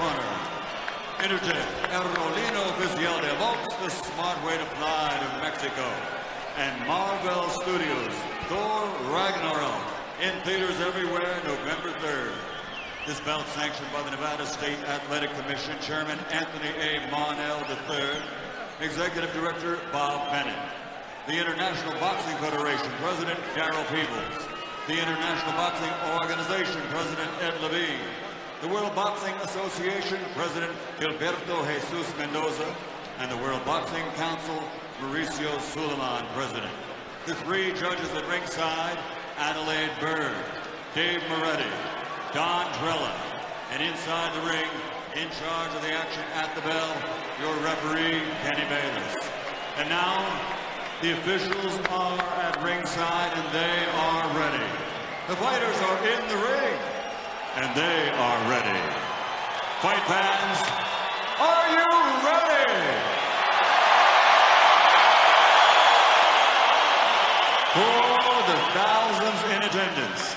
corner, Interjet Aerolino Oficial de Box, the smart way to fly to Mexico. And Marvel Studios, Thor Ragnarok, in theaters everywhere, November 3rd. This bout sanctioned by the Nevada State Athletic Commission, Chairman Anthony A. Monell III, Executive Director Bob Bennett. The International Boxing Federation, President Darrell Peebles. The International Boxing Organization, President Ed Levine. The World Boxing Association, President Gilberto Jesus Mendoza. And the World Boxing Council, Mauricio Suleiman, President. The three judges at ringside, Adelaide Byrd, Dave Moretti, Don Trella, and inside the ring, in charge of the action at the bell, your referee, Kenny Bayless. And now, the officials are at ringside and they are ready. The fighters are in the ring and they are ready. Fight fans, are you ready? For the thousands in attendance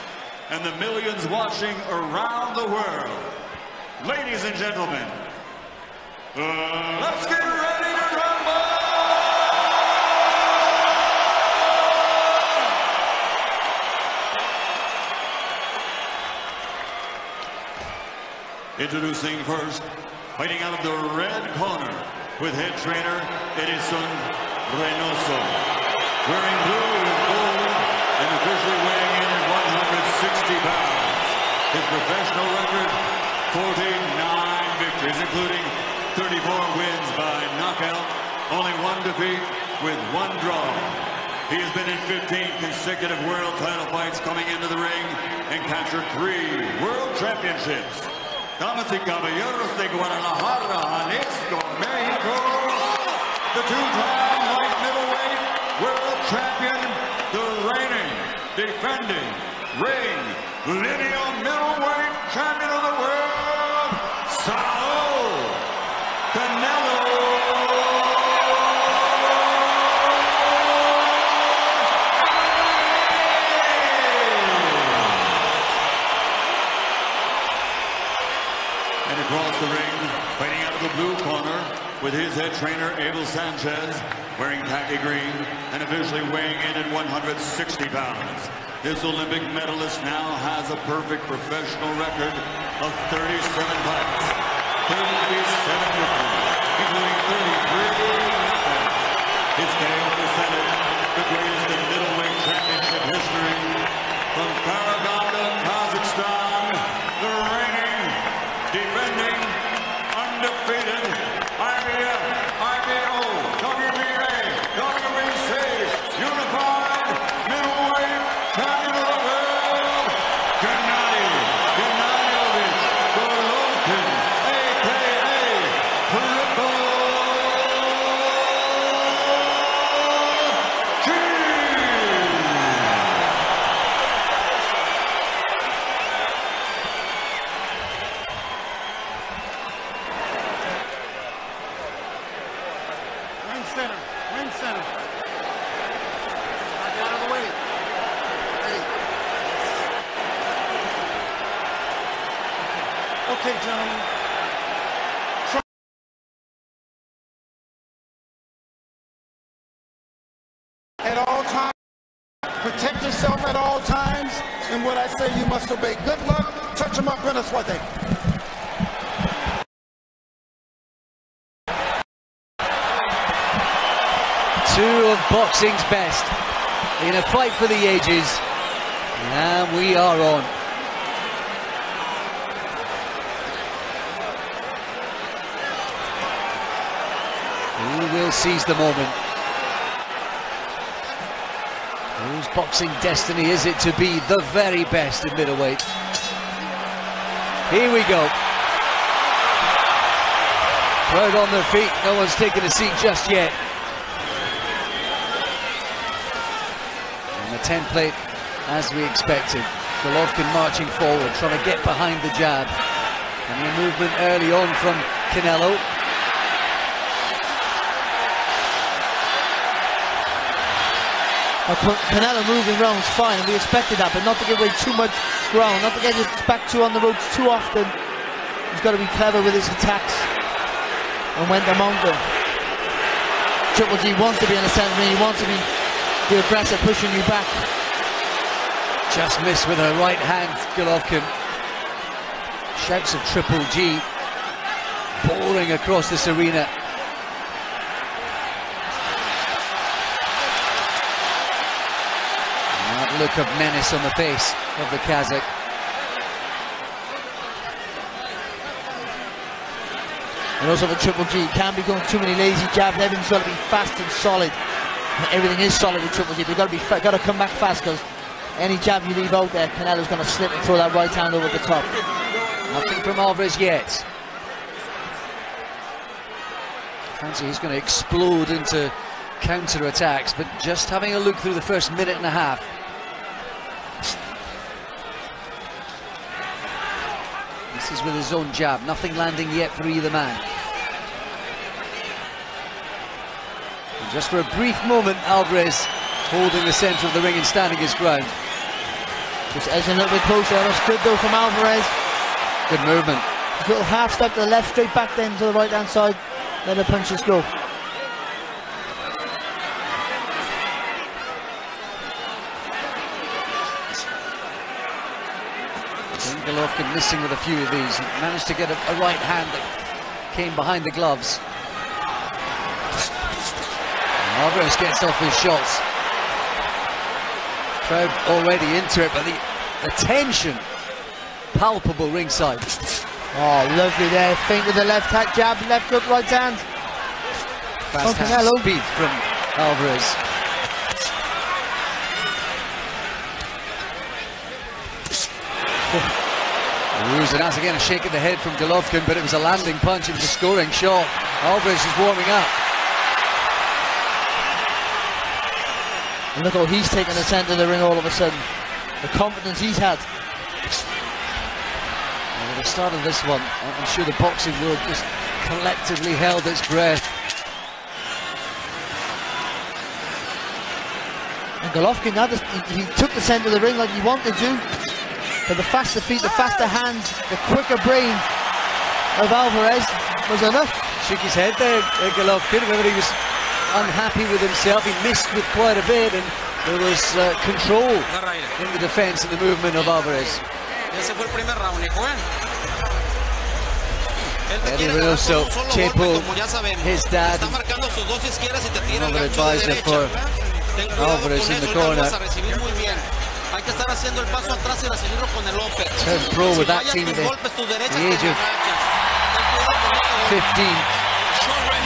and the millions watching around the world, ladies and gentlemen, let's get ready to rumble! Introducing first, fighting out of the red corner with head trainer Edison Reynoso. Wearing blue with gold and officially weighing in at 160 pounds. His professional record, 49 victories, including 34 wins by knockout, only one defeat with one draw. He has been in 15 consecutive world title fights coming into the ring and captured 3 world championships. Damas y caballeros de Guadalajara, Jalisco, Mexico, the two-time light middleweight world champion, the reigning, defending, lineal middleweight champion of the world, Saul Canelo. And across the ring, fighting out of the blue corner with his head trainer, Abel Sanchez, wearing khaki green and officially weighing in at 160 pounds. This Olympic medalist now has a perfect professional record of 37 fights, 37 victories, including 33 knockouts. His KO percentage, the greatest in middleweight championship history. From Karaganda, Kazakhstan, the reigning, defending, undefeated IBF, IBO, WBA, WBC, unified middleweight champion of the world, Gennady Golovkin, a.k.a. Triple G! Ring center. Back out of the way. Okay, gentlemen. At all times, protect yourself at all times, and what I say you must obey. Good luck. Touch them up, buena suerte. Two of boxing's best in a fight for the ages, and we are on. Who will seize the moment? Whose boxing destiny is it to be the very best in middleweight? Here we go. Crowd on their feet, no one's taken a seat just yet. And the template as we expected. Golovkin marching forward, trying to get behind the jab. And the movement early on from Canelo. Canelo moving around is fine, and we expected that, but not to give away too much ground, not to get his back two on the ropes too often. He's got to be clever with his attacks and went among them. Triple G wants to be in the centre, he wants to be the aggressor, pushing you back. Just missed with her right hand, Golovkin. Shouts of Triple G pouring across this arena. And that look of menace on the face of the Kazakh. And also the Triple G, can't be going too many lazy jabs. Everything's got to be fast and solid. Everything is solid with Triple G, but you've got to come back fast, because any jab you leave out there, Canelo's going to slip and throw that right hand over the top. Nothing from Alvarez yet. Fancy he's going to explode into counter-attacks, but just having a look through the first minute and a half. This is with his own jab, nothing landing yet for either man. And just for a brief moment, Alvarez holding the centre of the ring and standing his ground. Just edging a little bit closer. That was good though from Alvarez. Good movement. A little half step to the left, straight back then to the right hand side. Let the punches go. Golovkin missing with a few of these. He managed to get a right hand that came behind the gloves. And Alvarez gets off his shots. Crowd already into it, but the tension palpable ringside. Oh, lovely there. Feint with the left hand jab, left hook, right hand. Fast hand speed from Alvarez. And that's again a shake of the head from Golovkin, but it was a landing punch, it was a scoring shot. Alvarez is warming up. And look how he's taken the centre of the ring all of a sudden. The confidence he's had. Well, at the start of this one, I'm sure the boxing world just collectively held its breath. And Golovkin, he took the centre of the ring like he wanted to. But the faster feet, the faster hands, the quicker brain of Alvarez was enough. Shook his head there, Golovkin, whether he was unhappy with himself. He missed with quite a bit, and there was control in the defense and the movement of Alvarez. Eddie Reynoso, Chepo, his dad, another advisor for Alvarez in the corner. Turned pro with that team at the age of 15.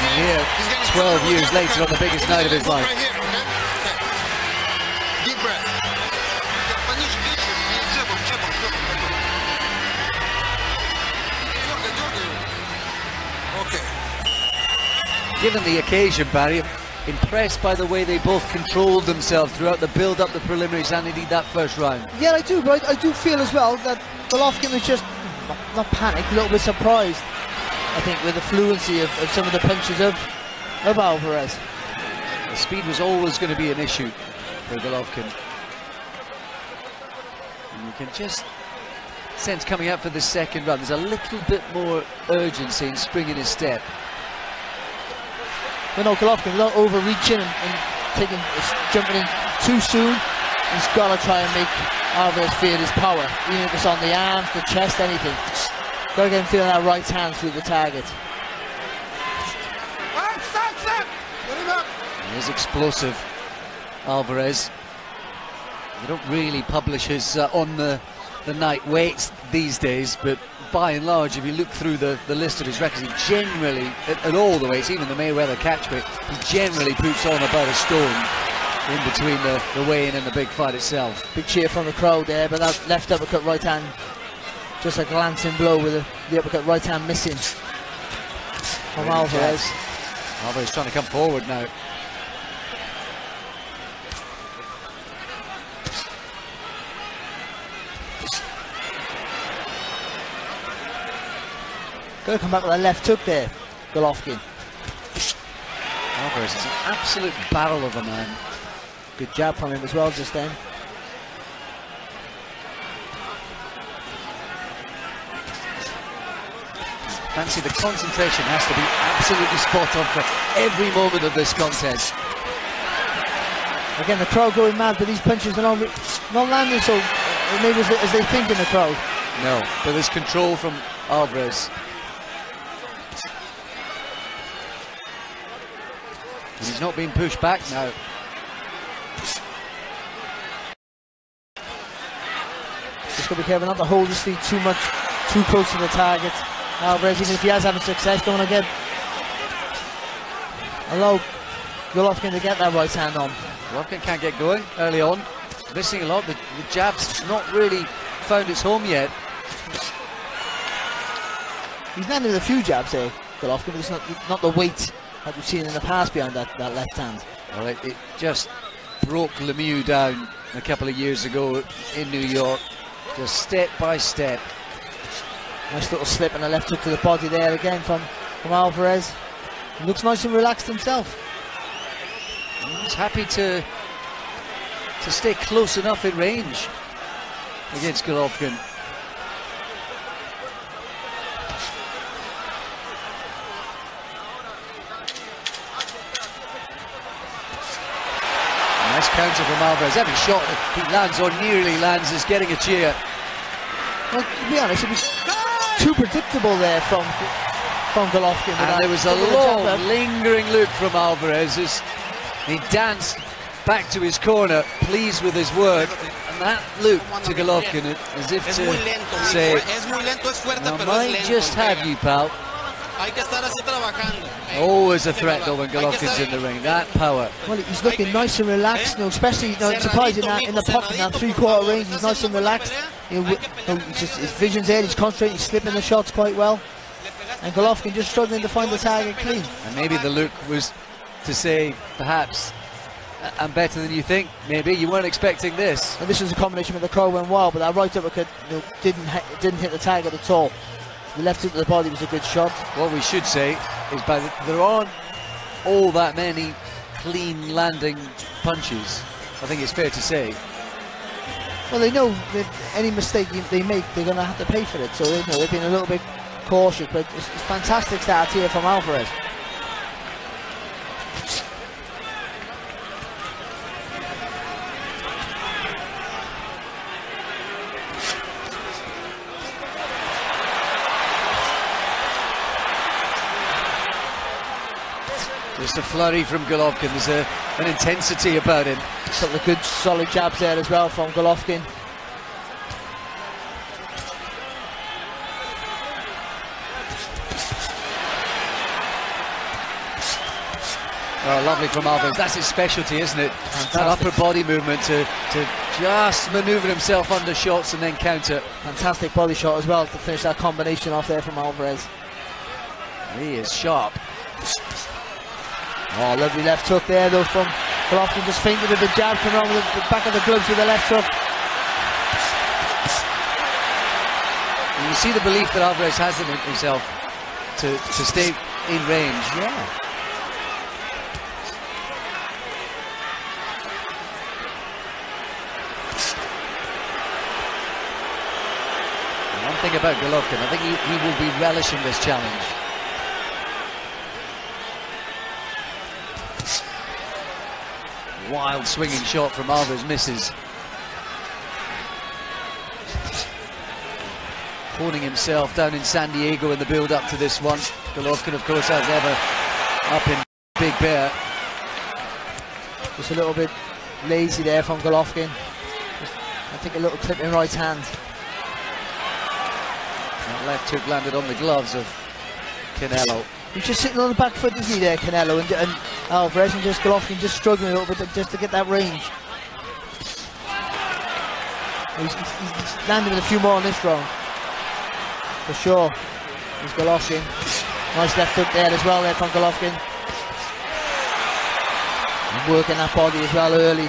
And here, 12 years later, on the biggest night of his life. Deep breath. Okay. Given the occasion, Barry, impressed by the way they both controlled themselves throughout the build-up, the preliminaries, and indeed that first round. Yeah, I do, but I do feel as well that Golovkin was just not panicked, a little bit surprised, I think, with the fluency of some of the punches of Alvarez. The speed was always going to be an issue for Golovkin. And you can just sense coming up for the second round, there's a little bit more urgency and spring in his step. But no, Golovkin not overreaching and jumping in too soon. He's got to try and make Alvarez feel his power, even if it's on the arms, the chest, anything. Got to get him feeling that right hand through the target. He is explosive, Alvarez. They don't really publish his on the night weights these days, but by and large, if you look through the list of his records, he generally, at all the weights, even the Mayweather catch weight, he generally puts on about a stone in between the weigh-in and the big fight itself. Big cheer from the crowd there, but that left uppercut right hand, just a glancing blow with the uppercut right hand missing from Alvarez. Alvarez trying to come forward now. Got to come back with a left hook there, Golovkin. Alvarez is an absolute barrel of a man. Good jab from him as well just then. fancy the concentration has to be absolutely spot on for every moment of this contest. Again, the crowd going mad, but these punches are not landing so maybe as they think in the crowd. No, but there's control from Alvarez. And he's not being pushed back now. Just got to be careful not to hold his feet too much, too close to the target. Alvarez, even if he has having success, don't want to allow Golovkin to get that right hand on. Golovkin can't get going early on. Missing a lot. The jab's not really found its home yet. He's landed a few jabs there, Golovkin, but it's not the weight that we've seen in the past behind that left hand. Well, it just broke Lemieux down a couple of years ago in New York, just step by step. Nice little slip and a left hook to the body there again from Alvarez. He looks nice and relaxed himself. He's happy to stay close enough in range against Golovkin. Nice counter from Alvarez. Every shot he lands or nearly lands is getting a cheer. Well, to be honest, it was too predictable there from Golovkin. And there was a long, lingering look from Alvarez as he danced back to his corner, pleased with his work. And that look to Golovkin as if to say, I might just have you, pal. Always a threat though when Golovkin's in the ring, that power. Well, he's looking nice and relaxed, especially surprising that in the pocket, in that three-quarter range, he's nice and relaxed. His vision's there, he's concentrating, he's slipping the shots quite well. And Golovkin just struggling to find the target clean. And maybe the look was to say, perhaps, I'm better than you think. Maybe you weren't expecting this. And this was a combination with the crowd went wild, but that right uppercut didn't hit the target at all. The left hook to the body was a good shot. What we should say is there aren't all that many clean landing punches. I think it's fair to say. Well, they know that any mistake they make, they're going to have to pay for it. So they've been a little bit cautious, but it's fantastic start here from Alvarez. Just a flurry from Golovkin. There's an intensity about him. A couple of good solid jabs there as well from Golovkin. Oh, lovely from Alvarez. That's his specialty, isn't it? That upper body movement to just manoeuvre himself under shots and then counter. Fantastic body shot as well to finish that combination off there from Alvarez. He is sharp. Oh, lovely left hook there though from Golovkin, just feinted with the jab, coming on with the back of the gloves with the left hook. And you see the belief that Alvarez has in himself to stay in range. Yeah. One thing about Golovkin, I think he will be relishing this challenge. Wild swinging shot from Alvarez, misses. Honing himself down in San Diego in the build up to this one. Golovkin, of course, as ever, up in Big Bear. Just a little bit lazy there from Golovkin. I think a little clip in right hand. That left hook landed on the gloves of Canelo. He's just sitting on the back foot, isn't he, there, Canelo, and Alvarez, and just Golovkin just struggling a little bit just to get that range. He's landing with a few more in this round, for sure. He's Golovkin. Nice left hook there as well there from Golovkin. And working that body as well early.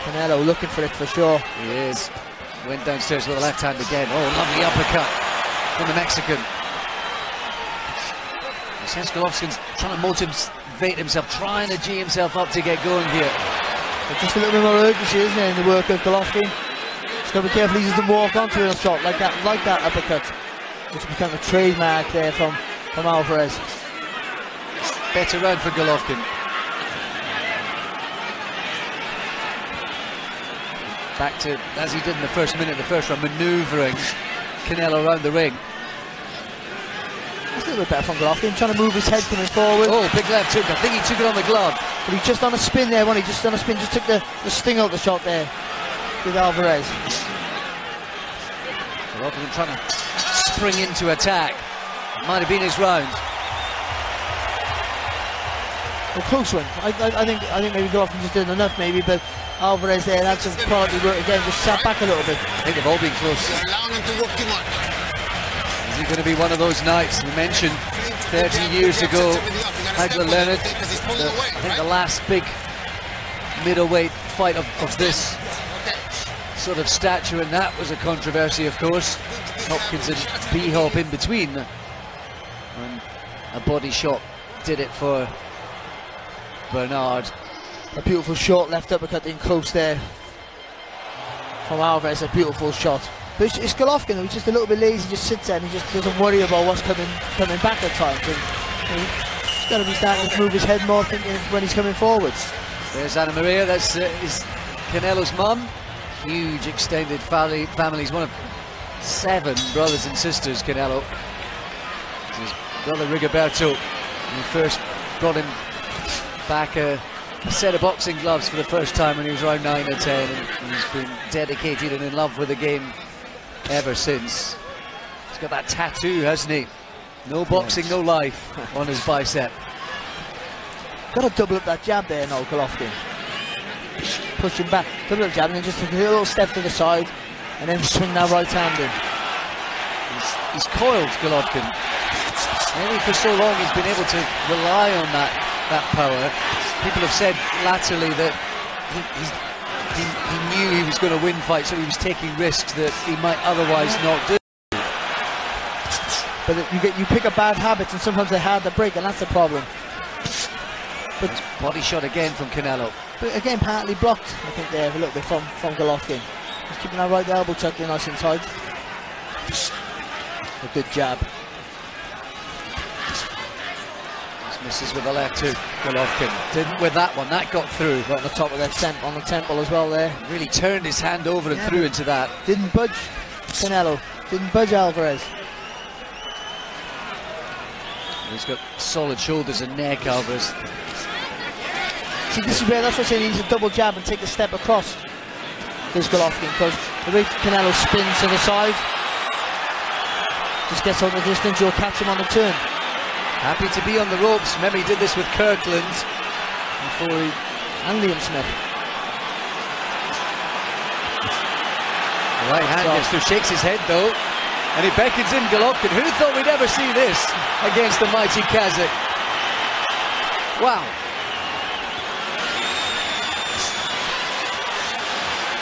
Canelo looking for it for sure. He is. Went downstairs with the left hand again. Oh, lovely uppercut from the Mexican. It says Golovkin's trying to motivate himself, trying to G himself up to get going here. But just a little bit more urgency, isn't there, in the work of Golovkin. Just got to be careful he doesn't walk onto a shot like that uppercut. It's become a trademark there from Alvarez. Better round for Golovkin. Back to, as he did in the first minute of the first round, manoeuvring Canelo around the ring. That's a little bit better from Golovkin, trying to move his head coming forward. Oh, big left hook. I think he took it on the glove. But he just on a spin there, wasn't he? Just on a spin, just took the sting out the shot there with Alvarez. Golovkin trying to spring into attack. Might have been his round. A close one. I think maybe Golovkin just did enough, maybe, but Alvarez there had some quality work again, just sat back a little bit. I think they've all been close. Is it going to be one of those nights? We mentioned 30 years ago, Hagler Leonard, I think the last big middleweight fight of this sort of stature, and that was a controversy, of course. Hopkins and B-Hop in between, and a body shot did it for Bernard. A beautiful short left uppercut in close there from Alvarez, a beautiful shot. But it's Golovkin who's just a little bit lazy, just sits there and he just doesn't worry about what's coming back at times. And he's got to be starting to move his head more thinking when he's coming forwards. There's Anna Maria, that's is Canelo's mum. Huge extended family. He's one of 7 brothers and sisters, Canelo. His brother Rigoberto, who first brought him back a set of boxing gloves for the first time when he was around 9 or 10, and he's been dedicated and in love with the game ever since. He's got that tattoo, hasn't he? No boxing, no life on his bicep. Got to double up that jab there now, Golovkin. Push him back, double up jab, and then just take a little step to the side, and then swing that right hand in. He's coiled, Golovkin. Maybe for so long he's been able to rely on that power. People have said latterly that he knew he was going to win fights, so he was taking risks that he might otherwise not do. But you pick up bad habits, and sometimes they're hard to break, and that's the problem. But body shot again from Canelo. But again, partly blocked, I think, there a little bit from Golovkin. He's keeping that right elbow tucked in nice and tight. A good jab. Misses with the left hook, Golovkin. Didn't with that one, that got through. Right on the top of that on the temple as well there. Really turned his hand over and threw into that. Didn't budge Canelo, didn't budge Alvarez. He's got solid shoulders and neck, Alvarez. See, this is where, that's what I'm saying, he needs a double jab and take a step across this Golovkin, because the way Canelo spins to the side, just gets on the distance, you'll catch him on the turn. Happy to be on the ropes. Remember, he did this with Kirkland and Liam Smith. The right hand gets through, shakes his head though, and he beckons in Golovkin. Who thought we'd ever see this against the mighty Kazakh? Wow.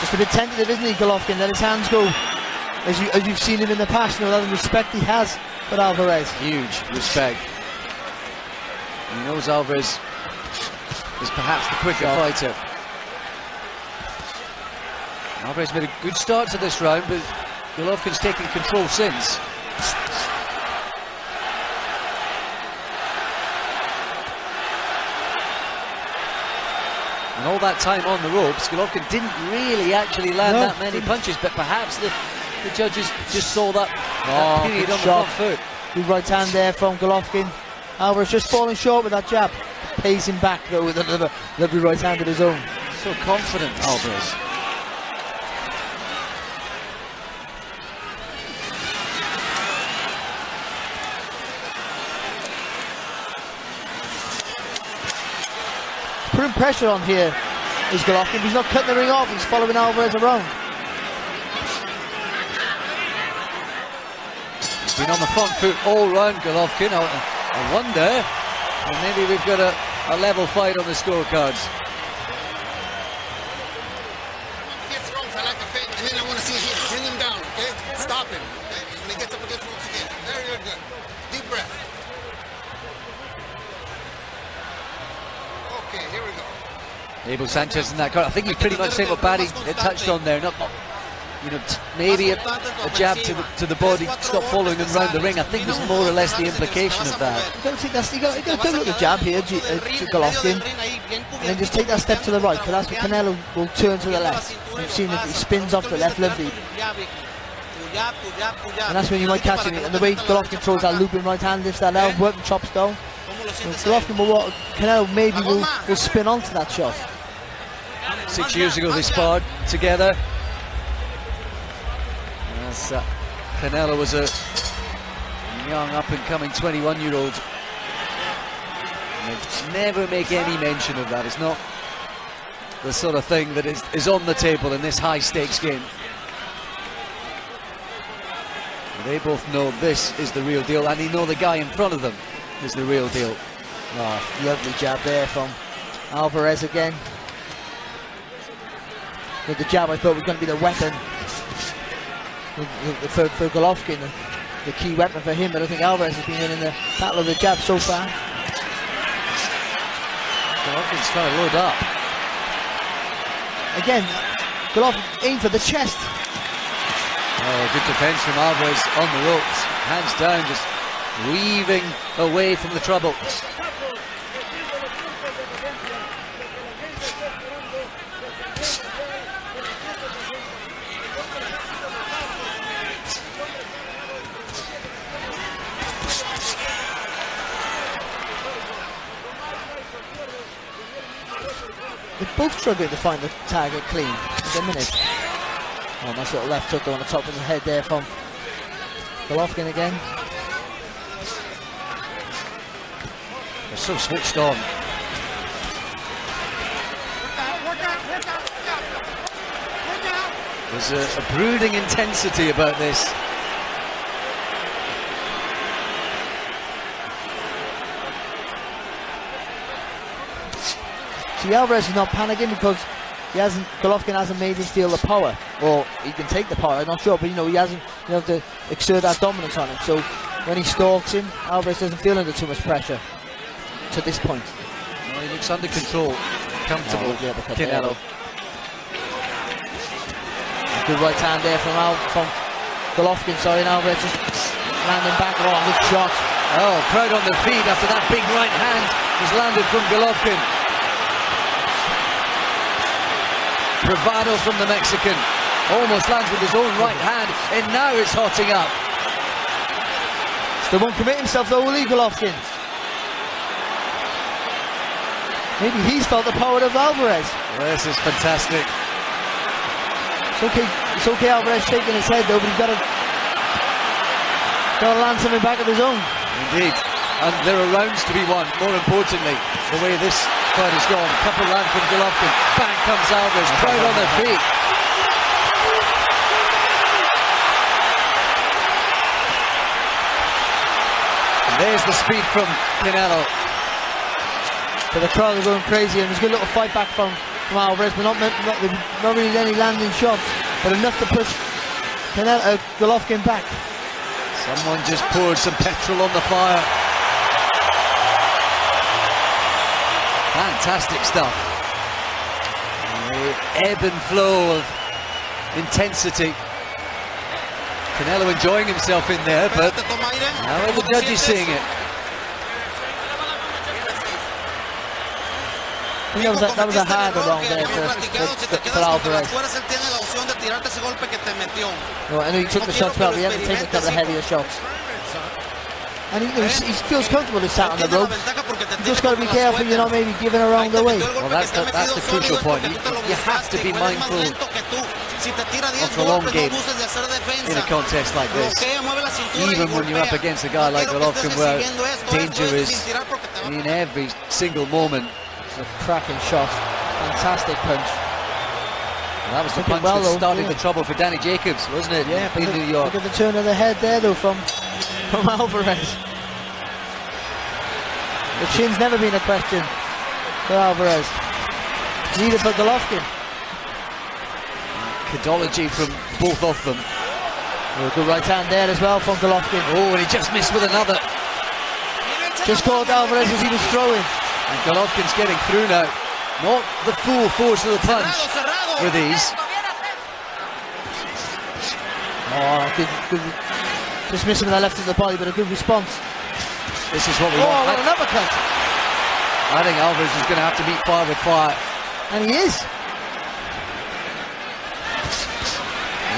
Just a bit tentative, isn't he, Golovkin? Let his hands go. As you've seen him in the past, you know, that respect he has for Alvarez. Huge respect. He knows Alvarez is perhaps the quicker fighter. Alvarez made a good start to this round, but Golovkin's taken control since. And all that time on the ropes, Golovkin didn't really actually land that many punches, but perhaps the judges just saw that period on the front foot. Good right hand there from Golovkin. Alvarez just falling short with that jab. Pays him back though with another lovely right hand of his own. So confident, Alvarez. Putting pressure on here is Golovkin. He's not cutting the ring off, he's following Alvarez around. He's been on the front foot all round, Golovkin. I wonder, and maybe we've got a level fight on the scorecards. Gets ropes, I like the fake, and then I want to see him bring him down, okay? Stop him. Okay? When he gets up against ropes again. Very, very good. Deep breath. Okay, here we go. Abel Sanchez in that corner. I think you pretty much said what Barry had touched on there. you know, maybe a jab to the body, stop following him round the ring. I think was more or less the implication of that. I don't think that's, you got to look at the jab here, to Golovkin, and then just take that step to the right, because that's what Canelo will turn to the left. You've seen that he spins off the left, lovely. And that's when you might catch him, and the way Golovkin throws that looping right hand, lifts that out, working chops down. Golovkin will, Canelo maybe will spin onto that shot. 6 years ago they sparred together. As Canelo was a young up-and-coming 21-year-old. They never make any mention of that. It's not the sort of thing that is on the table in this high-stakes game. They both know this is the real deal, and they know the guy in front of them is the real deal. Oh, lovely jab there from Alvarez again. With the jab, I thought was going to be the weapon for Golovkin, the key weapon for him, but I think Alvarez has been winning the battle of the jab so far. Golovkin's trying to load up. Again, Golovkin aimed for the chest. Oh, good defense from Alvarez on the ropes. Hands down, just weaving away from the trouble. They're both struggling to find the target clean at the minute. Oh, nice little left hook on the top of the head there from Golovkin again. They're so switched on. There's a brooding intensity about this. See, Alvarez is not panicking because Golovkin hasn't made him feel the power, or he can take the power, I'm not sure, but you know, he hasn't, you have to exert that dominance on him, so when he stalks him, Alvarez doesn't feel under too much pressure to this point. Well, he looks under control, comfortable, Canelo. A good right hand there from Golovkin, sorry, and Alvarez just landing back, oh, good shot. Oh, crowd on their feet after that big right hand was landed from Golovkin. Bravado from the Mexican, almost lands with his own right hand, and now it's hotting up. Still won't commit himself though, will he, Golovkin? Maybe he's felt the power of Alvarez. Well, this is fantastic. It's okay Alvarez shaking his head though, but he's got to land something back of his own. Indeed, and there are rounds to be won, more importantly, the way this fight has gone. Couple land from Golovkin, bang comes Alvarez, crowd on their feet. And there's the speed from Canelo. But the crowd are going crazy, and there's a good little fight back from Alvarez, but not really any landing shots, but enough to push Golovkin back. Someone just poured some petrol on the fire. Fantastic stuff. The ebb and flow of intensity. Canelo enjoying himself in there, but how are the judges seeing it? I think that was a harder round there for Alvarez. Well, I know he took the shots well, but he hasn't taken a couple of heavier shots. And he feels comfortable to sat on the ropes. You just got to be careful you're not maybe giving around away. Well, that's the crucial point. You have to be mindful of the long game in a contest like this. Even when you're up against a guy like Golovkin, where danger is in every single moment. It's a cracking shot. Fantastic punch. Well, that was the punch that started the trouble for Danny Jacobs, wasn't it? Yeah, in New York. Look at the turn of the head there, though, from Alvarez. The chin's never been a question for Alvarez. Neither for Golovkin. Cadology from both of them. Oh, good right hand there as well from Golovkin. Oh, and he just missed with another. Just caught Alvarez as he was throwing. And Golovkin's getting through now. Not the full force of the punch with these. Oh, good. Just missing with the left of the body, but a good response. This is what we want. want. What an uppercut. I think Alvarez is going to have to meet fire with fire. And he is.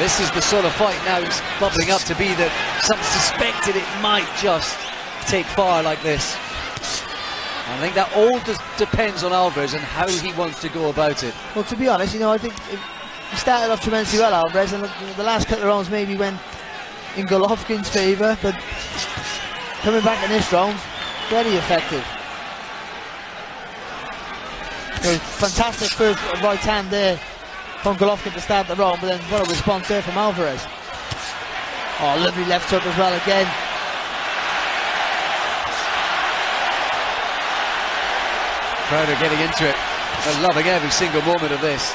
This is the sort of fight now it's bubbling up to be that some suspected it might just take fire like this. I think that all depends on Alvarez and how he wants to go about it. Well, to be honest, you know, I think he started off tremendously well, Alvarez, and the last couple of rounds maybe went in Golovkin's favour, but coming back in this round, very effective. So, fantastic first right hand there from Golovkin to start the round, but then what a response there from Alvarez. Oh, lovely left hook as well again. Crowd are getting into it. They're loving every single moment of this.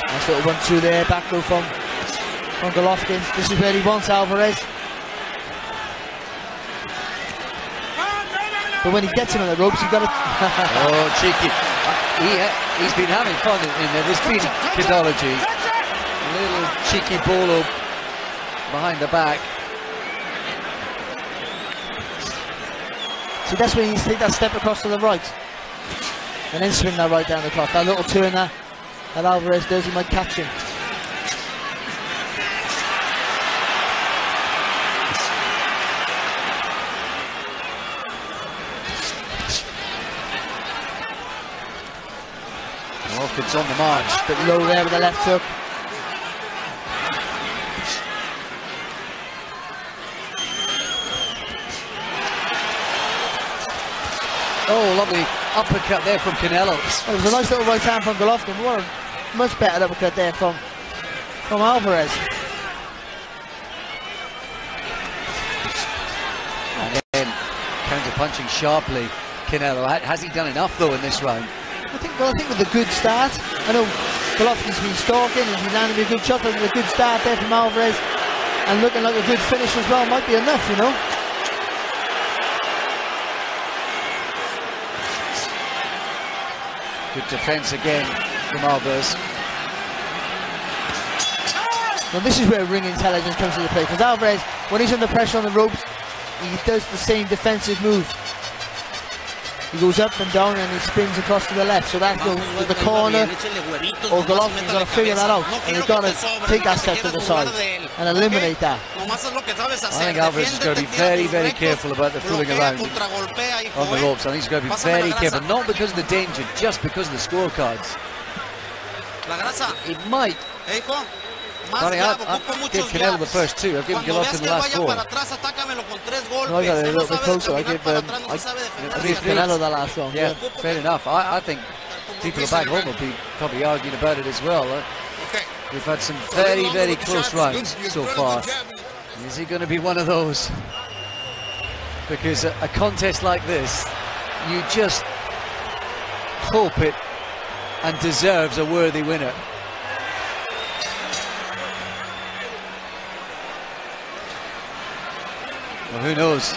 Nice little 1-2 there, back row from Golovkin. This is where he wants Alvarez. But when he gets him on the ropes, you've got to... Oh, cheeky. He's been having fun in there. There's been kidology. A little cheeky bolo behind the back. So that's when you take that step across to the right. And then swing that right down the clock. That little turn that Alvarez does, he might catch him. Golovkin's on the march. Bit low there with the left hook. Oh, lovely uppercut there from Canelo. Well, it was a nice little right hand from Golovkin. What a much better uppercut there from Alvarez. And then counter-punching sharply, Canelo. Has he done enough though in this round? I think with a good start. I know Golovkin's been stalking and he landed a good shot, but with a good start there from Alvarez and looking like a good finish as well might be enough, you know. Good defense again from Alvarez. Well, this is where ring intelligence comes into play, because Alvarez, when he's under pressure on the ropes, he does the same defensive move. He goes up and down and he spins across to the left, so that goes to the corner, or Golovkin's got to figure that out, and he's got to take that step to the side and eliminate that. I think Alvarez is going to be very, very careful about the fooling around on the ropes. I think he's going to be very careful, not because of the danger, just because of the scorecards. It might. I'll give Canelo the first two. I've given Golovkin the last four. No, I got it a little bit closer. I gave Canelo the last round. Yeah, fair enough. I think people back home will be probably arguing about it as well. We've had some very, very close rounds so far. Is he going to be one of those? Because a contest like this, you just hope it and deserves a worthy winner. Well, who knows?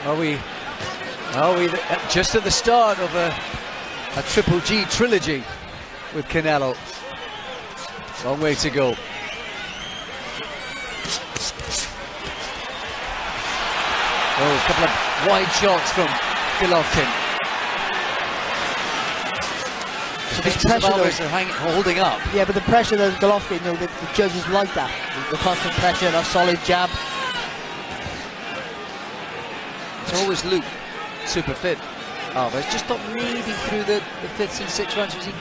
Are we just at the start of a Triple G trilogy with Canelo? Long way to go. Oh, a couple of wide shots from Golovkin. So this pressure are holding up. Yeah, but the pressure that Golovkin, you know, the judges like that. The constant pressure, that solid jab. It's always Luke super fit. Alvarez just not maybe through the fifth and sixth rounds. Was he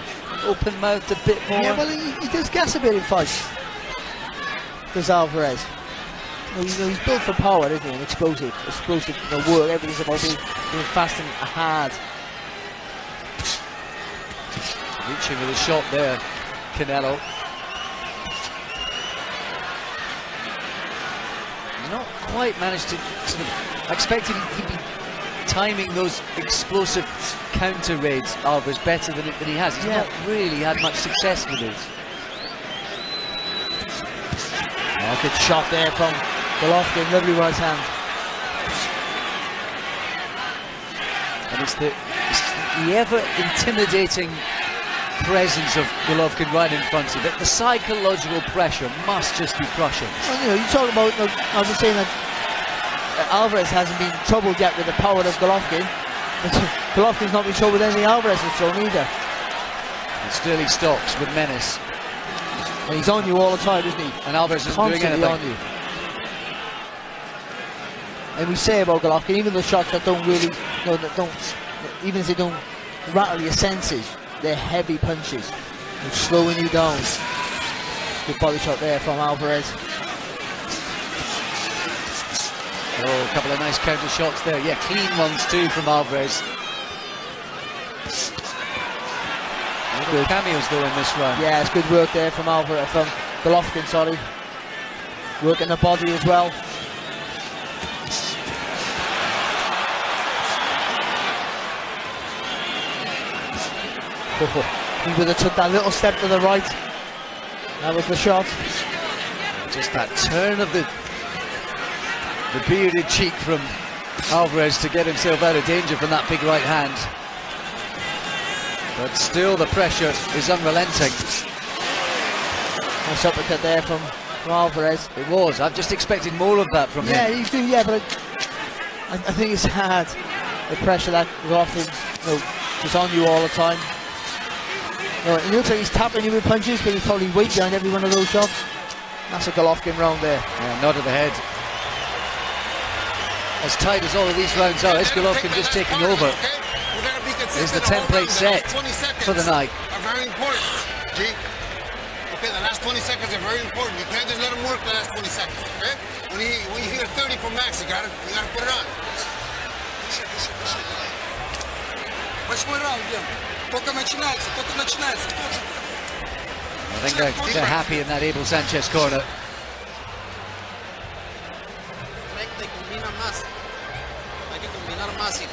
open-mouthed a bit more? Yeah, well, he does gas a bit in fights. Does Alvarez? You know, he's built for power, isn't he? And explosive, you know, work. Everything's about being fast and hard. Reaching with a shot there, Canelo. He's not quite managed to sort of. I expected he'd be timing those explosive counter raids, Alvarez, better than he has. He's not really had much success with it. Oh, good shot there from Golovkin, lovely right hand. And it's the ever intimidating presence of Golovkin right in front of you. The psychological pressure must just be crushing. Well, you know, you talk about, you know, I was saying that Alvarez hasn't been troubled yet with the power of Golovkin. Golovkin's not been troubled with anything Alvarez has thrown either. And still he stalks with menace. And he's on you all the time, isn't he? And Alvarez isn't doing anything. On you. And we say about Golovkin, even the shots that don't really, you know, that don't, even if they don't rattle your senses, they're heavy punches. They're slowing you down. Good body shot there from Alvarez. Oh, a couple of nice counter shots there. Yeah, clean ones too from Alvarez. Good cameos though in this round. Yeah, it's good work there from Alvarez, from Golovkin, sorry. Working the body as well. He would have took that little step to the right. That was the shot. Just that turn of the bearded cheek from Alvarez to get himself out of danger from that big right hand. But still the pressure is unrelenting. Nice uppercut there from Alvarez. It was. I've just expected more of that from him. Yeah, you do, yeah, but I think it's hard. The pressure that Golovkin, you know, is on you all the time. You know, it looks like he's tapping you with punches, but he's probably weight behind every one of those shots. That's a Golovkin round there. Yeah, nod of the head. As tight as all of these rounds are, is Golovkin just taking over? Is the template set for the night? Are very important, G. Okay, the last 20 seconds are very important. You can't just let him work the last 20 seconds, okay? When you hear 30 from Max, you gotta put it on. I think they're happy in that Abel Sanchez corner.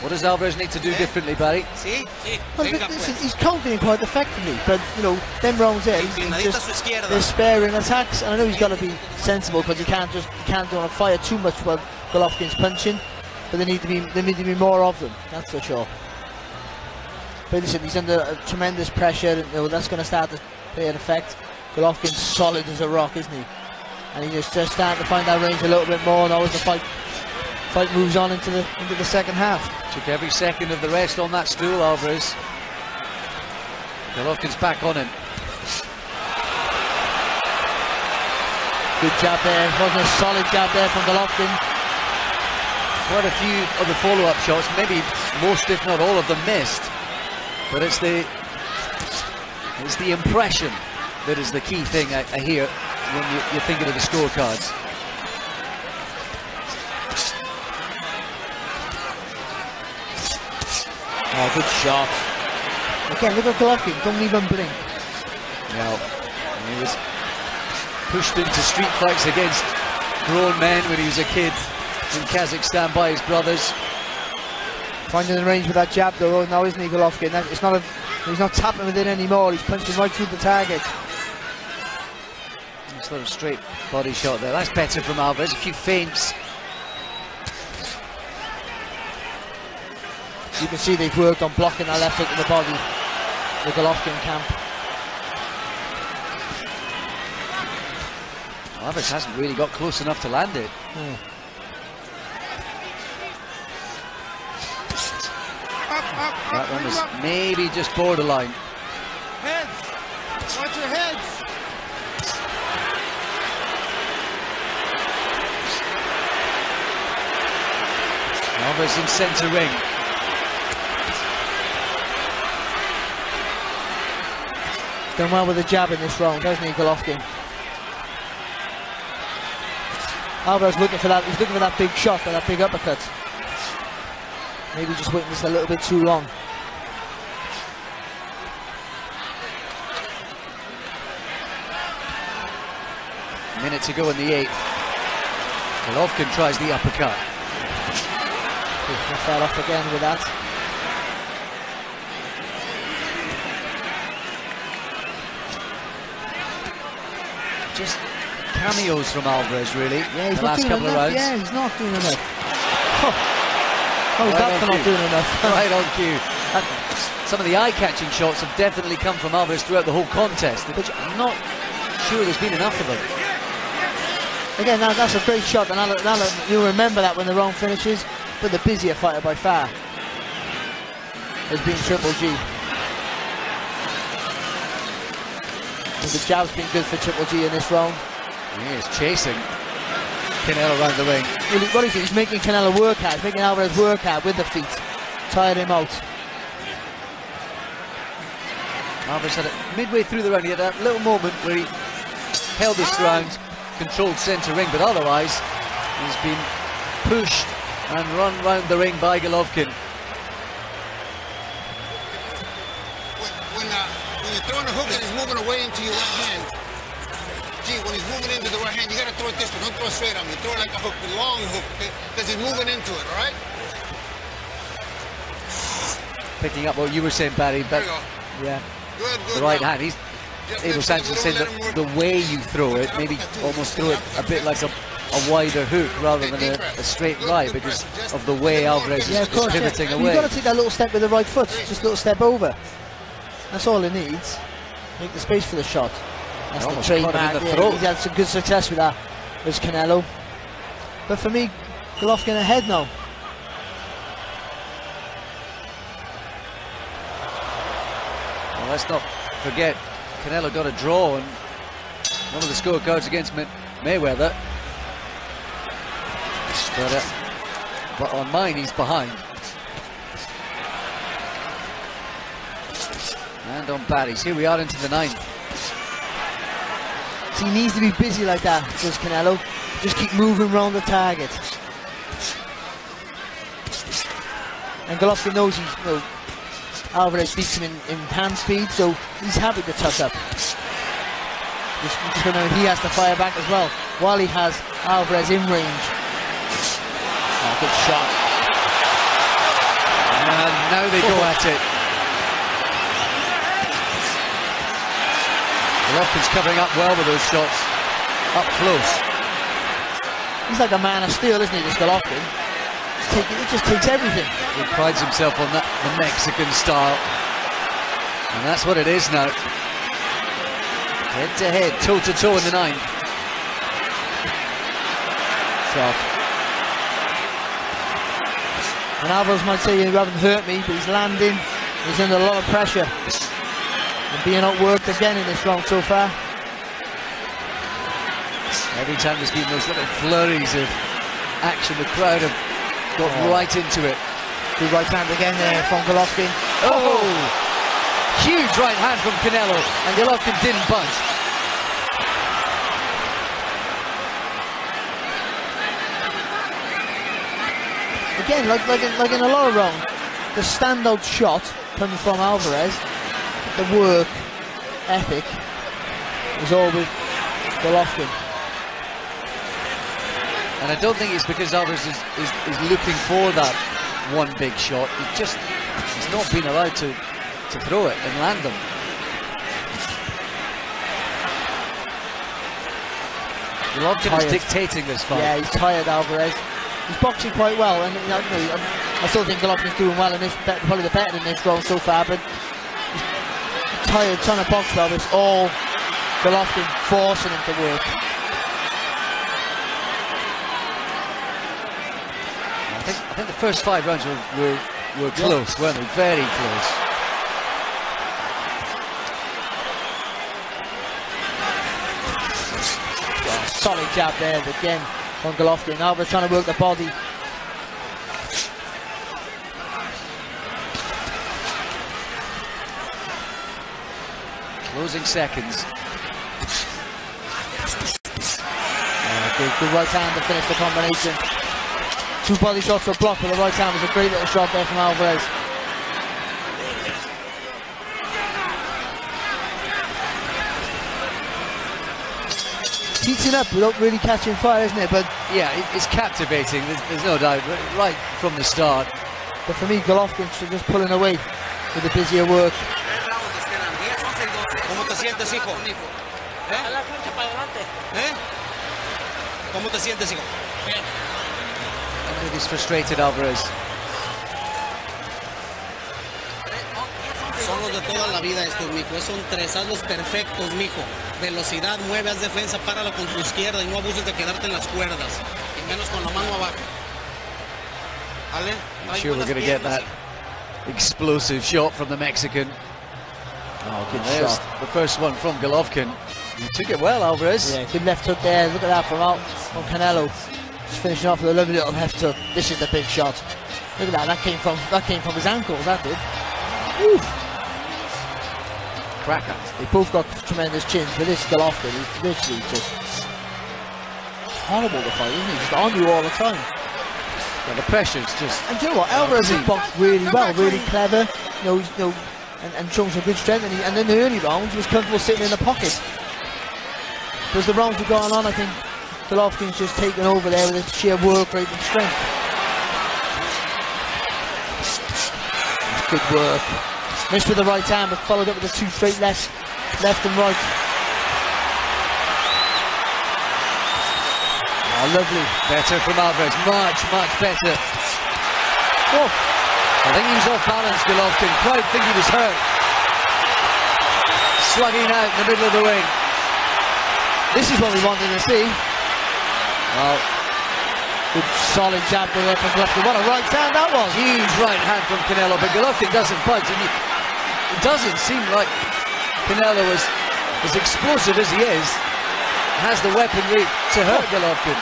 What does Alvarez need to do differently, Barry? Well, listen, he's countering quite effectively, but you know, them rounds there, they're sparing attacks, and I know he's got to be sensible because you can't fire too much while Golovkin's punching, but there need to be more of them. That's for sure. But listen, he's under tremendous pressure, and you know, that's going to start to play an effect. Golovkin's solid as a rock, isn't he? And he's just starting to find that range a little bit more now as the fight moves on into the second half. Took every second of the rest on that stool, Alvarez. Golovkin's back on him. Good jab there. Wasn't a solid jab there from Golovkin. Quite a few of the follow-up shots, maybe most if not all of them missed. But it's the impression that is the key thing I hear when you're thinking of the scorecards. Oh, good shot. Again, look at Golovkin, don't even blink. No, he was pushed into street fights against grown men when he was a kid in Kazakhstan by his brothers. Finding the range with that jab though, now isn't he, Golovkin? He's not tapping with it anymore, he's punching right through the target. Nice little straight body shot there. That's better from Alvarez, a few feints. You can see they've worked on blocking that left hook to the body, the Golovkin camp. Alvarez hasn't really got close enough to land it. That one was maybe just borderline. Heads! Watch your heads! Alvarez in centre ring. Done well with the jab in this round, hasn't he, Golovkin? Alvarez looking for that, he's looking for that big shot, or that big uppercut. Maybe just waiting just a little bit too long. A minute to go in the 8th. Golovkin tries the uppercut. He fell off again with that. Just cameos from Alvarez, really. Yeah, he's the not last doing couple enough. of rounds. Yeah, he's not doing enough. How's that for not doing enough? Right on cue. some of the eye-catching shots have definitely come from Alvarez throughout the whole contest, which I'm not sure there's been enough of them. Again, that's a great shot, and you'll remember that when the round finishes. But the busier fighter by far has been Triple G. And the jab's been good for Triple G in this round. He is chasing Canelo around the ring. Well, what is he? He's making Canelo work hard, he's making Alvarez work hard with the feet. Tired him out. Alvarez had it midway through the round. He had that little moment where he held his ground, controlled centre ring, but otherwise he's been pushed and run round the ring by Golovkin. When you're throwing a hook and he's moving away into your right hand, when he's moving into the right hand, you gotta throw it this way. Don't throw it straight on me. Throw it like a hook, a long hook, okay? Because he's moving into it, all right? Picking up what you were saying, Barry, but yeah, good, the right hand. He's Abel Sanchez saying that the way you throw it, maybe almost throw it a bit like a wider hook rather than a straight right, because of the way Alvarez is pivoting away. You've got to take that little step with the right foot, just a little step over. That's all it needs. Make the space for the shot. That's the trademark. He's had some good success with that, as Canelo. But for me, Golovkin ahead now. Well, let's not forget, Canelo got a draw on one of the scorecards against Mayweather. But on mine, he's behind. And on Barry's, here we are into the 9th. So he needs to be busy like that, does Canelo. Just keep moving around the target. And Golovkin knows Alvarez beats him in hand speed, so he's happy to tuck up. Just remember, he has to fire back as well, while he has Alvarez in range. Oh, good shot. And now they go at it. Golovkin's covering up well with those shots, up close. He's like a man of steel, isn't he, this Golovkin? It just takes everything. He prides himself on that, the Mexican style. And that's what it is now. Head to head, toe to toe in the 9th. Tough. And Alvarez might say, you haven't hurt me, but he's landing. He's under a lot of pressure. And being outworked again in this round so far. Every time there's been those little flurries of action, the crowd have got right into it. Good right hand again there from Golovkin. Oh! Huge right hand from Canelo, and Golovkin didn't budge. Again, like in a lot of rounds, the standout shot comes from Alvarez. The work ethic is all with Golovkin. And I don't think it's because Alvarez is looking for that one big shot. He's not been allowed to throw it and land them. Golovkin is dictating this fight. Yeah, he's tired, Alvarez. He's boxing quite well, and I still think Golovkin's doing well in this, probably the better in this round so far, but he's tired, trying to box well. It's all Golovkin forcing him to work. I think the first 5 rounds were close, weren't they? Very close. Solid jab there again on Golovkin. Alvarez trying to work the body. Closing seconds. Good right hand to finish the combination. 2 body shots were blocked, but the right hand was a great little shot there from Alvarez. Heating up without really catching fire, isn't it? But yeah, it's captivating, there's no doubt, right from the start. But for me, Golovkin's just pulling away with the busier work. ¿Cómo te sientes, hijo? A la cancha para adelante. ¿Cómo te sientes, hijo? Bien. He's frustrated, Alvarez. Son los de toda la vida estos, mijo. Son tres, hazlos perfectos, mijo. Velocidad, mueve, haz defensa, páralo con tu izquierda y no abuses de quedarte en las cuerdas. Y menos con la mano abajo. ¿Vale? I'm sure we're going to get that explosive shot from the Mexican. Oh, good There's shot. the first one from Golovkin. He took it well, Alvarez. Yeah, good left hook there. Look at that from Canelo. Just finishing off with a lovely little left hook. This is the big shot. Look at that. That came from his ankles. That did. Woo. Cracker. They both got tremendous chins, but this Golovkin is literally just horrible to fight, isn't he? Just on you all the time. Yeah, the pressure's just. And do you know what? Alvarez has boxed really well, really clever. And shown some good strength. And in the early rounds, he was comfortable sitting in the pocket. But as the rounds were going on, I think Golovkin's just taken over there with his sheer work rate and strength. That's good work. Missed with the right hand, but followed up with the two straight left and right. Oh, lovely. Better from Alvarez. Much better. Whoa. I think he was off balance, Golovkin. Crowd think he was hurt. Slugging out in the middle of the ring. This is what we wanted to see. Well, good solid jab there from Golovkin. What a right hand that was. huge right hand from Canelo, but Golovkin doesn't budge. And it doesn't seem like Canelo is as explosive as he is. Has the weaponry to hurt Golovkin.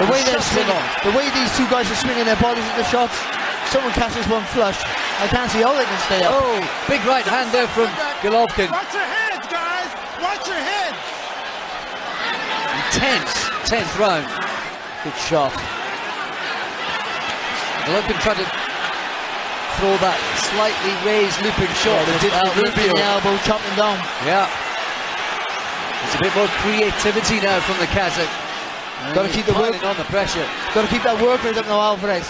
The way they're swinging, the way these two guys are swinging their bodies at the shots, someone catches one flush, I can't see how they can stay up. Oh, big right hand there from Golovkin. Watch your head, guys! Watch your head! Intense, 10th round. Good shot. Golovkin tried to throw that slightly raised looping shot that did for Looping Rubio. the elbow, chopping down. Yeah. There's a bit more creativity now from the Kazakh. Got to keep the work on the pressure. Got to keep that work rate up now, Alvarez.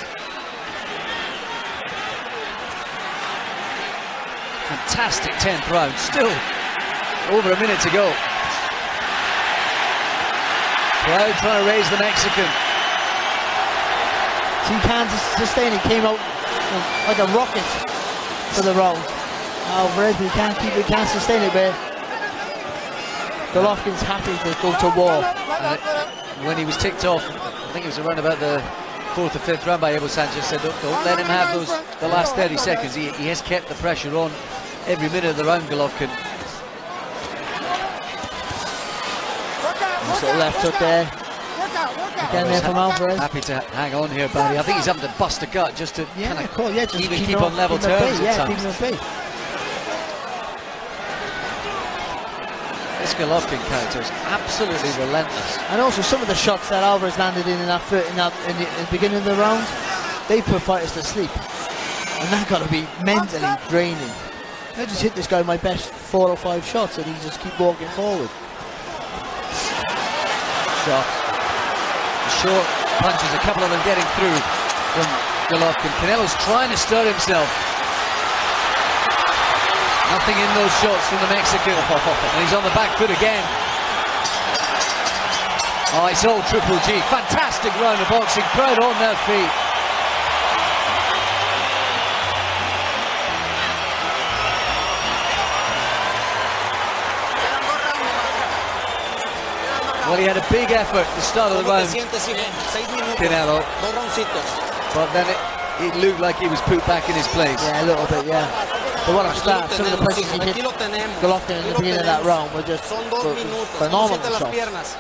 Fantastic 10th round. Still over a minute to go. Crowd trying to raise the Mexican. He can't sustain it. Came out like a rocket for the round. Alvarez, we can't keep it, can't sustain it, but Golovkin's happy to go to war. When he was ticked off, I think it was around about the 4th or 5th round by Abel Sanchez, said don't let him have the last 30 seconds. He has kept the pressure on every minute of the round, Golovkin. Nice little left hook there. Again there from Alvarez. Happy to hang on here, Barry. I think he's having to bust a gut just to kind of cool. Yeah, just keep on level terms at times. keep him at bay. This Golovkin character is absolutely relentless. And also some of the shots that Alvarez landed in the beginning of the round, they put fighters to sleep. And that got to be mentally draining. I just hit this guy my best 4 or 5 shots and he just keep walking forward. Shots. Short punches, a couple of them getting through from Golovkin. Canelo's trying to stir himself. Nothing in those shots from the Mexican. And he's on the back foot again. Oh, it's all Triple G. Fantastic round of boxing. Crowd on their feet. Well, he had a big effort at the start of the round, Canelo, but then it looked like he was put back in his place. Yeah, a little bit, yeah. But what a start. Some of the punches he hit Golovkin in the beginning of that round were just phenomenal shots.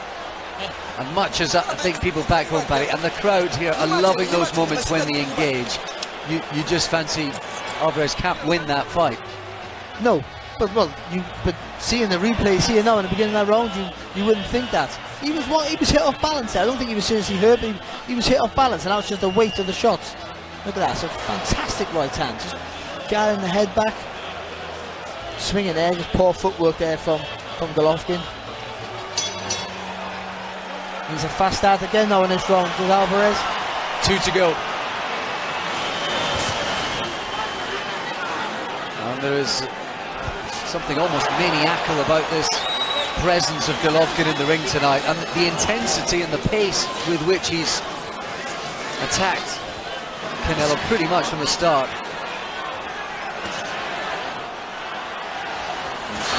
And much as I think people back home, Barry, and the crowd here are loving those moments when they engage, you just fancy Alvarez can't win that fight. No, but seeing the replays here now in the beginning of that round, you wouldn't think that. He was hit off balance there. I don't think he was seriously hurt, but he was hit off balance, and that was just the weight of the shots. Look at that, so fantastic right hand, just guarding the head back, swinging there, just poor footwork there from Golovkin. He's a fast start again now in this round with Alvarez. 2 to go. And there is something almost maniacal about this presence of Golovkin in the ring tonight, and the intensity and the pace with which he's attacked Canelo pretty much from the start.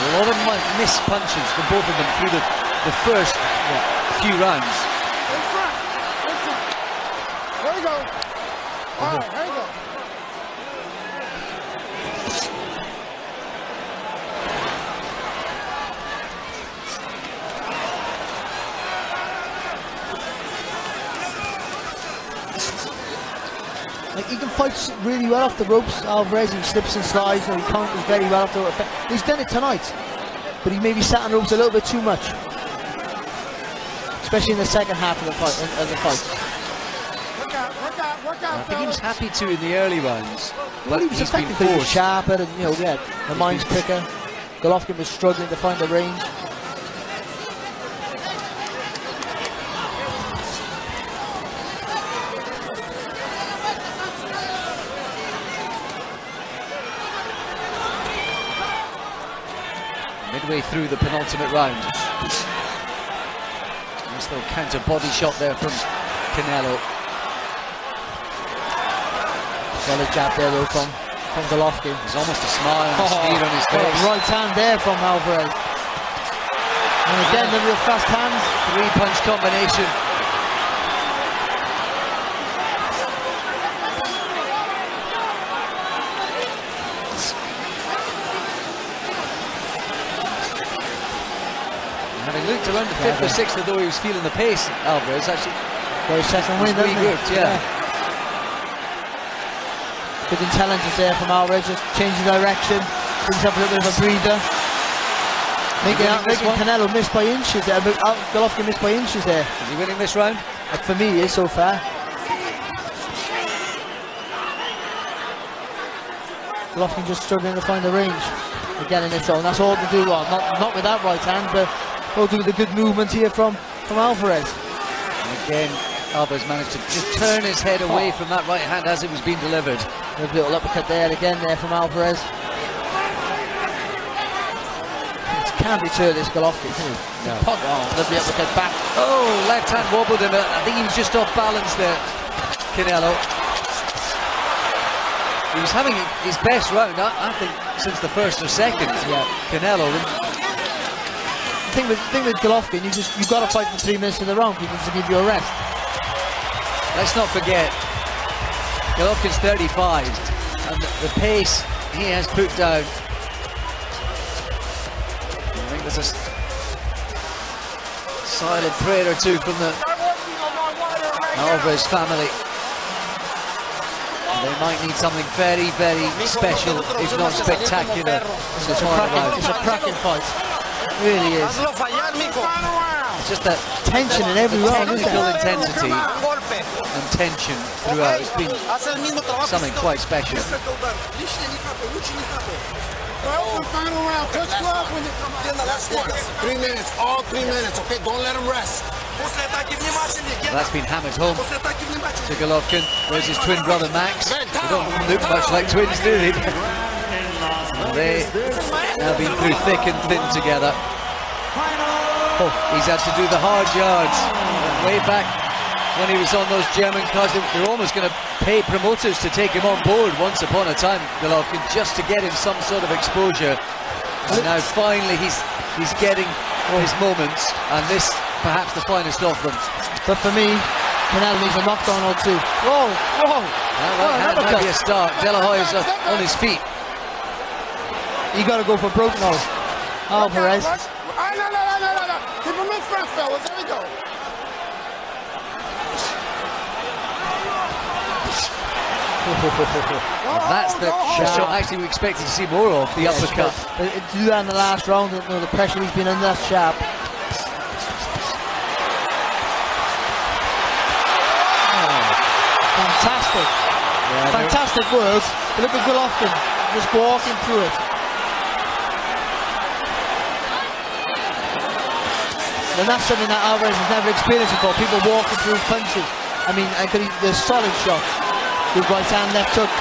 A lot of missed punches from both of them through the first few rounds. In front. Here we go. All right, here we go. Like, he can fight really well off the ropes, Alvarez. He slips and slides, and he counters very well off the ropes. He's done it tonight, but he maybe sat on ropes a little bit too much, especially in the second half of the fight. Work out, I think he was happy to in the early rounds, but he was he's been effectively forced. sharper, and the mind's quicker. Golovkin was struggling to find the range. Midway through the penultimate round. Nice little counter body shot there from Canelo. Solid jab there though from Golovkin. There's almost a smile and a sneer on his face. Right hand there from Alvarez. And again the real fast hands. 3-punch combination. Having looked around the 5th or 6th, although he was feeling the pace, Alvarez actually Very second win, doesn't he? regrouped, yeah. Good intelligence there from Alvarez, just changing direction, brings up a little bit of a breather. Making Canelo miss by inches there, but Golovkin missed by inches there. Is he winning this round? For me, he is so far. Golovkin just struggling to find the range again in this round. That's all to do wrong. Not with that right hand, but all to do with the good movement here from Alvarez. And again, Alvarez managed to just turn his head away from that right hand as it was being delivered. A little uppercut there again there from Alvarez. It can't be true, this Golovkin, can he? No. Lovely uppercut back. Oh, left hand wobbled him. I think he was just off balance there, Canelo. He was having his best round, I think, since the first or second. Yeah. Canelo. The thing with Golovkin, you've got to fight for 3 minutes in the round. People to give you a rest. Let's not forget, Golovkin's 35, and the pace he has put down. I think there's a silent prayer or two from the Alvarez family. They might need something very, very special, if not spectacular. It's a cracking fight. It really is. It's just that Tension in every round, isn't technical it? intensity and tension throughout. It's been something quite special. Final round, touch glove when you come out. 3 minutes, all 3 minutes, okay? Don't let him rest. That's been hammered home to Golovkin. There's his twin brother Max. They don't look much like twins, do they? They have been through thick and thin together. Oh, he's had to do the hard yards. Way back when he was on those German cards, they were almost going to pay promoters to take him on board once upon a time, Golovkin, just to get him some sort of exposure. And now finally he's getting his moments, and this perhaps the finest of them. But for me, Canelo needs a knockdown or two. Whoa, whoa! That might be a start. De La Hoya's on his feet. You got to go for broke now. Alvarez. No. Keep him in front, fellas. There we go. That's the shot actually we expected to see more of, the uppercut. To do that in the last round, the pressure he's been under, that's sharp. Fantastic. Yeah, fantastic work. But look at Golovkin just walking through it. And that's something that Alvarez has never experienced before. People walking through punches. I mean, there's solid shots. Good right hand, left hook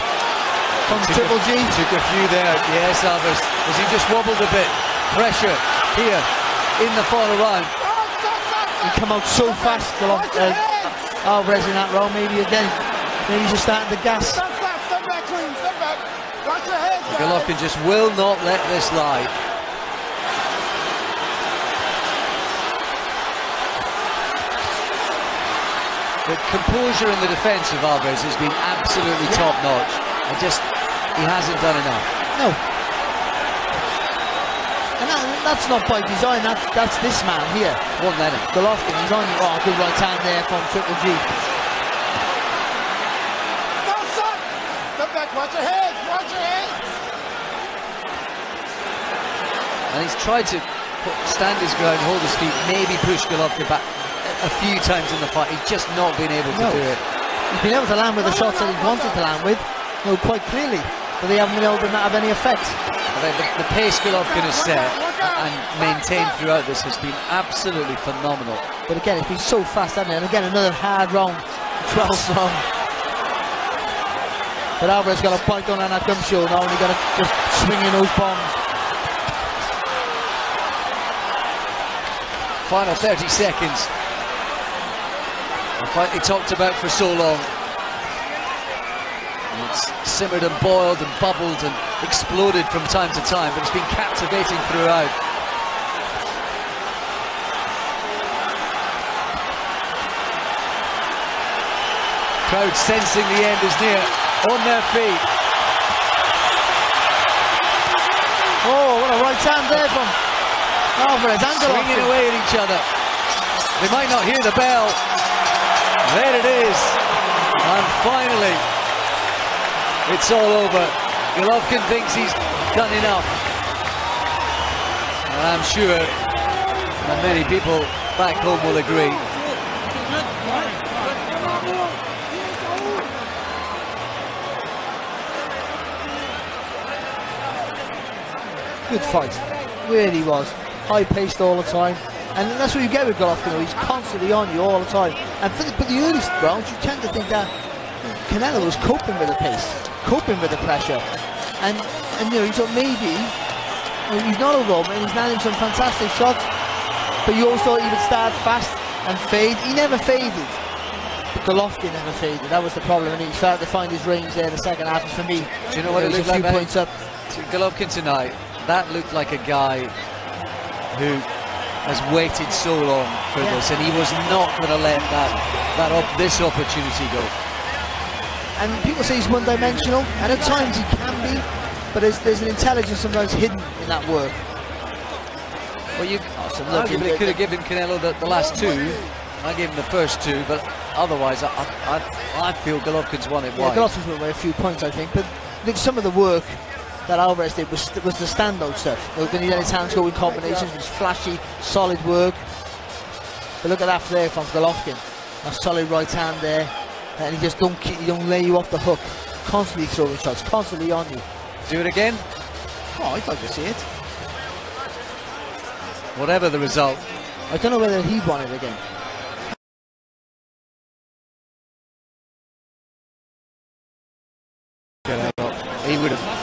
from Triple G. Took a few there. Yes, Alvarez. As he just wobbled a bit. Pressure here in the final round. He come out so fast, Alvarez in that round. Maybe he's just starting to gas. Step back, clean, step back. Watch your head, guys. Golovkin just will not let this lie. The composure in the defence of Alvarez has been absolutely top-notch. He hasn't done enough. No. And that's not by design, that's this man here. Won't let him. Golovkin, he's on you. Oh, good right hand there from Triple G. Go, son! Step back, watch your head, watch your head! And he's tried to stand his ground, hold his feet, maybe push Golovkin back a few times in the fight. He's just not been able to do it. He's been able to land with the shots that he wanted to land with, quite clearly, but they haven't been able to have any effect. The pace Golovkin has set and maintained throughout this has been absolutely phenomenal. But again, it's been so fast, hasn't it? And again, another hard round, 12th round. But Alvarez got a bite on that gum show now, and he got to just swing in those bombs. Final 30 seconds. The fight they talked about for so long. And it's simmered and boiled and bubbled and exploded from time to time, but it's been captivating throughout. Crowd sensing the end is near, on their feet. Oh, what a right hand there from Alvarez and Golovkin. Swinging away at each other. They might not hear the bell. There it is. And finally, it's all over. Golovkin thinks he's done enough. And I'm sure that many people back home will agree. Good fight, really was. High-paced all the time. And that's what you get with Golovkin, he's constantly on you all the time. And for the early rounds, you tend to think that Canelo was coping with the pace, coping with the pressure. And you know, you thought maybe, he's not a Roman, he's landing some fantastic shots, but you always thought he would start fast and fade. He never faded. But Golovkin never faded, that was the problem, and he started to find his range there in the second half. And for me, do you know what it looked a few like, points up. Golovkin tonight, that looked like a guy who has waited so long for this, and he was not going to let this opportunity go. And people say he's one-dimensional, and at times he can be, but there's an intelligence sometimes hidden in that work. Well, you arguably could have given Canelo the last two. I gave him the first two, but otherwise I feel Golovkin's won it wide. Golovkin's won by a few points, I think, but look, some of the work that Alvarez did was the standout stuff. When he let his hands go in combinations, it was flashy, solid work. But look at that there from Golovkin. A solid right hand there, and he just he don't lay you off the hook. Constantly throwing shots, constantly on you. Do it again? Oh, I'd like to see it. Whatever the result. I don't know whether he'd want it again.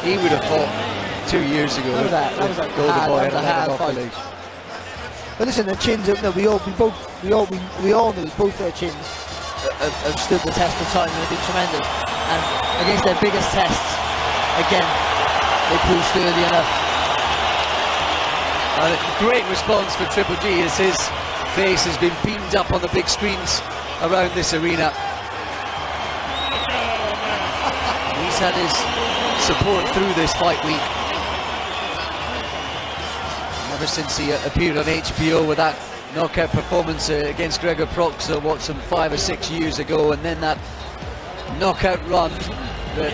He would have fought 2 years ago. That was a hard fight. But listen, the chins. We all knew both their chins have stood the test of time and have been tremendous. And against their biggest tests, again, they proved sturdy enough. A great response for Triple G as his face has been beamed up on the big screens around this arena. He's had his support through this fight week. Ever since he appeared on HBO with that knockout performance against Gregor Proxor, some 5 or 6 years ago, and then that knockout run that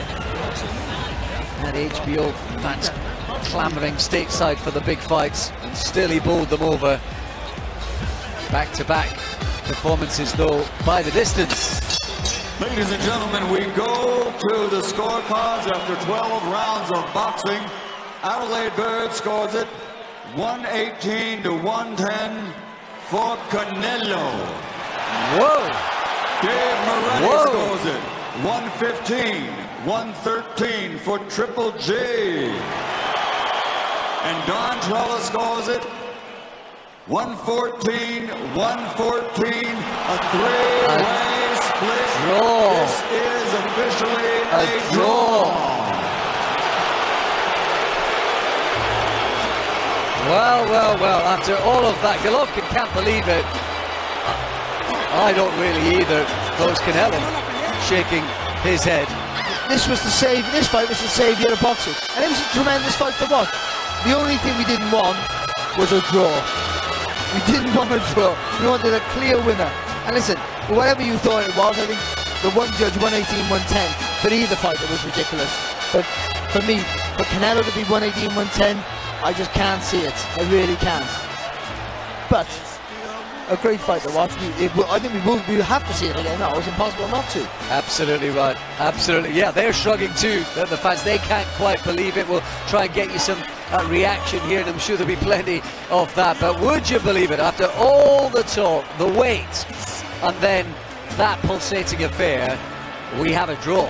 had HBO fans clamouring stateside for the big fights, and still he bowled them over. Back-to-back performances though by the distance. Ladies and gentlemen, we go to the scorecards after 12 rounds of boxing. Adelaide Bird scores it 118 to 110 for Canelo. Whoa! Dave Moretti scores it 115, 113 for Triple G. And Don Trella scores it 114, 114, a three-way split. Draw. This is officially a draw. Well, after all of that, Golovkin can't believe it. I don't really either. Goes Canelo, shaking his head. This fight was the saviour of boxing. And it was a tremendous fight to watch. The only thing we didn't want was a draw. We didn't want a draw. We wanted a clear winner. And listen, whatever you thought it was, I think the one judge, 118-110, for either fighter was ridiculous. But for me, for Canelo to be 118-110, I just can't see it. I really can't. But a great fight to watch. I think we have to see it again. No, it's impossible not to. Absolutely right. Absolutely. Yeah, they're shrugging too. The fans, they can't quite believe it. We'll try and get you some reaction here, and I'm sure there'll be plenty of that. But would you believe it? After all the talk, the wait, and then that pulsating affair, we have a draw.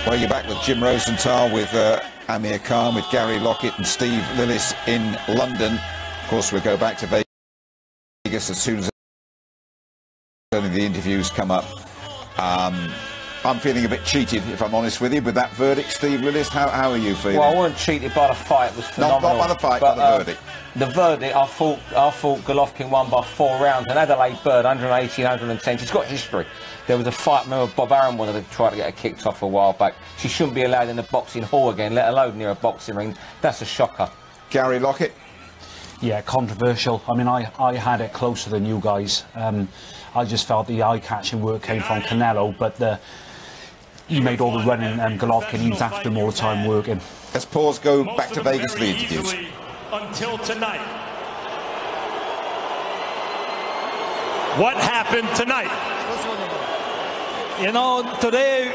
Well, you're back with Jim Rosenthal, with Amir Khan, with Gary Lockett and Steve Lillis in London. Of course, we'll go back to Vegas as soon as only the interviews come up. I'm feeling a bit cheated, if I'm honest with you, with that verdict. Steve Lillis, how are you feeling? Well, I wasn't cheated by the fight. It was phenomenal. Not by the fight, but the verdict. The verdict, I thought Golovkin won by 4 rounds, and Adelaide Bird, 180, 110. She's got history. There was a fight, remember Bob Arum wanted to try to get her kicked off a while back. She shouldn't be allowed in the boxing hall again, let alone near a boxing ring. That's a shocker. Gary Lockett? Yeah, controversial. I mean, I had it closer than you guys. I just felt the eye-catching work came from Canelo, but he made all the running, and Golovkin, he was after him all the time working. Let's pause, go back to Vegas for the interviews. Until tonight. What happened tonight? You know, today,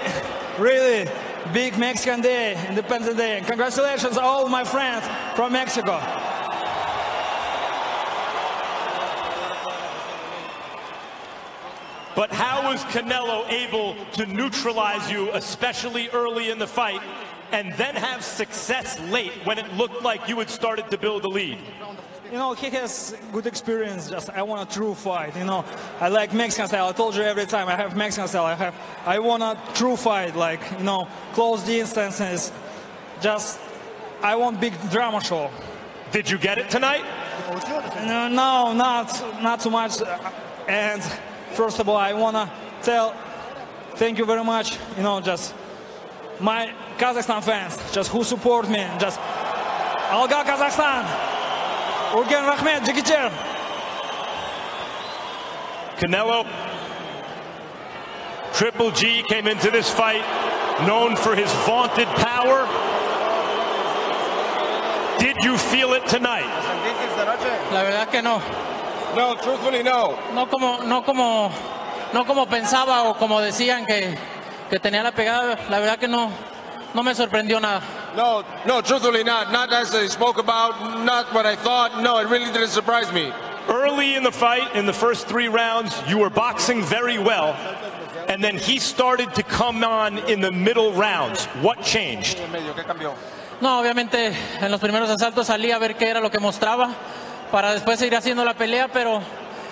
really big Mexican Day, Independence Day. Congratulations, all my friends from Mexico. But how was Canelo able to neutralize you, especially early in the fight, and then have success late when it looked like you had started to build a lead? You know, he has good experience. Just I want a true fight. You know, I like Mexican style. I told you every time I have Mexican style. I want a true fight, like, you know, close distances. Just I want big drama show. Did you get it tonight? No, not too much. And first of all, I wanna thank you very much. You know, just my Kazakhstan fans, just who support me. Just Alga Kazakhstan. Urgen Rahmet, Jigicher. Canelo, Triple G came into this fight known for his vaunted power. Did you feel it tonight? La verdad que no. No, truthfully, no. No como pensaba o como decían que tenía la pegada. La verdad que no me sorprendió nada. No, truthfully not. Not as they spoke about, not what I thought. No, it really didn't surprise me. Early in the fight, in the first 3 rounds, you were boxing very well, and then he started to come on in the middle rounds. What changed? No, obviamente en los primeros asaltos salí a ver qué era lo que mostraba para después seguir haciendo la pelea, pero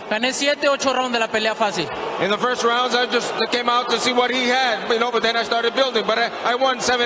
gané 7, 8 rounds de la pelea fácil. In the first rounds, I just came out to see what he had, you know, but then I started building. But I won 7.